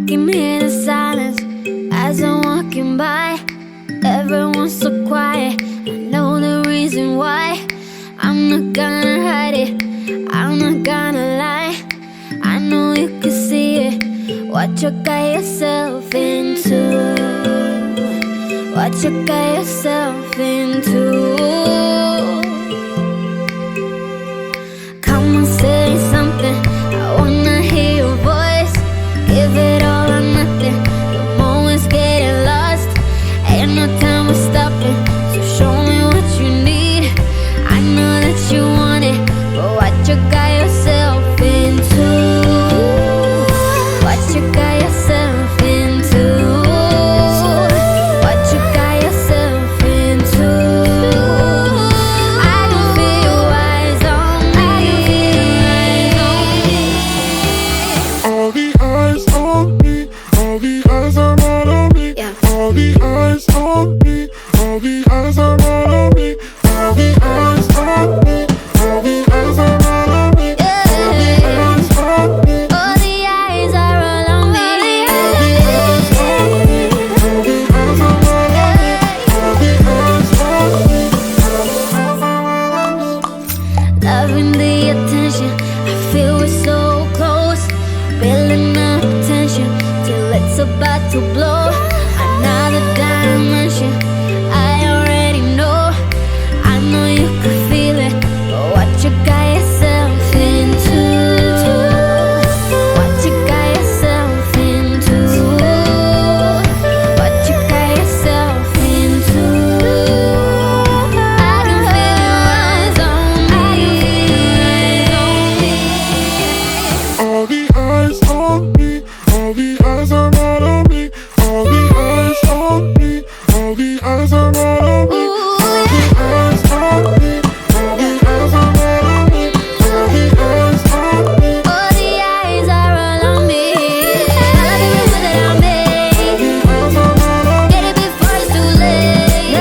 can hear the silence as I'm walking by. Everyone's so quiet, I know the reason why. I'm not gonna hide it, I'm not gonna lie. I know you can see it, what you got yourself into. What you got yourself into. Come on, say something, I wanna hear your voice. Give it all or nothing, the moment's getting lost. Ain't no time for stopping, so show me what you need. I know that you want it, but what you got yourself into. What you got yourself into. What you got yourself into. I can feel your eyes on me. All the eyes on me, all the eyes are not on me. Yeah. All the eyes on me, all the eyes are not on me. All the eyes on me, all the eyes are not on me. All the eyes on me, All the eyes are all on me. all the eyes on me, all the eyes are not on me. All the eyes on me, all the eyes are not on me. Loving the attention, I feel we're so close. Building up tension till it's about to blow. Another dimension, I already know. I know you can feel it, but what you got yourself into. What you got yourself into. What you got yourself into. I can feel your eyes on me. All the eyes on me, all the eyes are not on me. All the eyes on me, all the eyes are not on me. All the eyes on me, all the eyes are not on me. All the eyes on me, All the eyes are all on me. I love you with it on me. eyes are not on me. Get it before it's too late.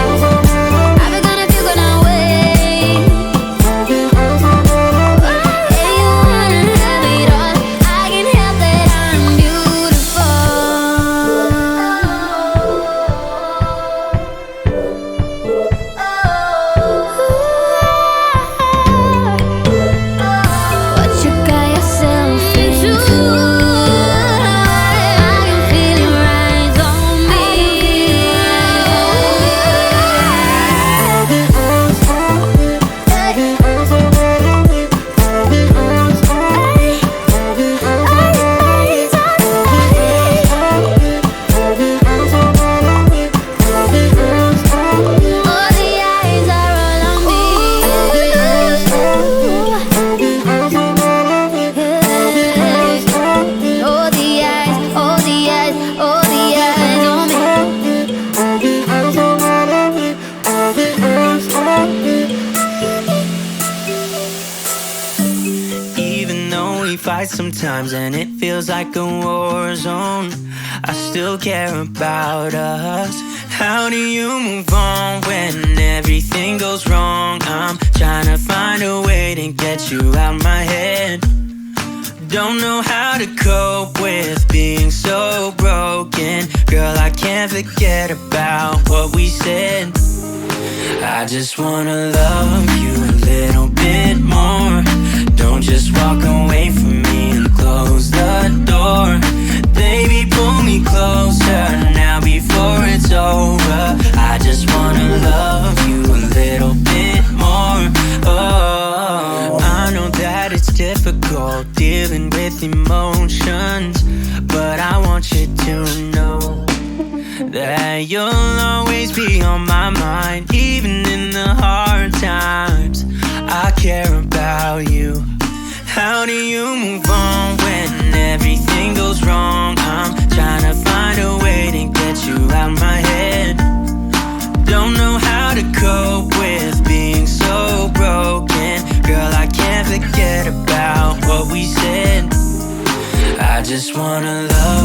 Eyes are not on me. I've been gonna feel gonna wait. All the eyes are not on me. Yeah, you wanna have it all. I can help that I'm beautiful. What you got yourself into. I can feel your eyes on me. All the eyes on me, all the eyes are not on me. All the eyes on me, all the eyes are not on me. All the eyes are not on me. All the eyes on me. All the eyes are all on me. All the eyes on me, all the eyes are not on me. All the eyes on me, All the eyes, all the eyes, all the eyes on me. all the eyes are not on me. All the eyes on me. Even though we fight sometimes and it feels like a war zone, I still care about us. How do you move on when everything goes wrong? I'm trying to find a way to get you out my head. Don't know how to cope with being so broken. Girl, I can't forget about what we said. I just wanna love you a little bit more. Don't just walk away from me and close the door. Baby, pull me closer now before it's over. I just wanna love you a little bit more. Oh, I know that it's difficult dealing with emotions, but I want you to know that you'll always be on my mind. Even in the hard times, I care about you. How do you move on when everything goes wrong? I'm trying to find a way to get you out my head. Don't know how to cope with being so broken. Girl, I can't forget about what we said. I just wanna love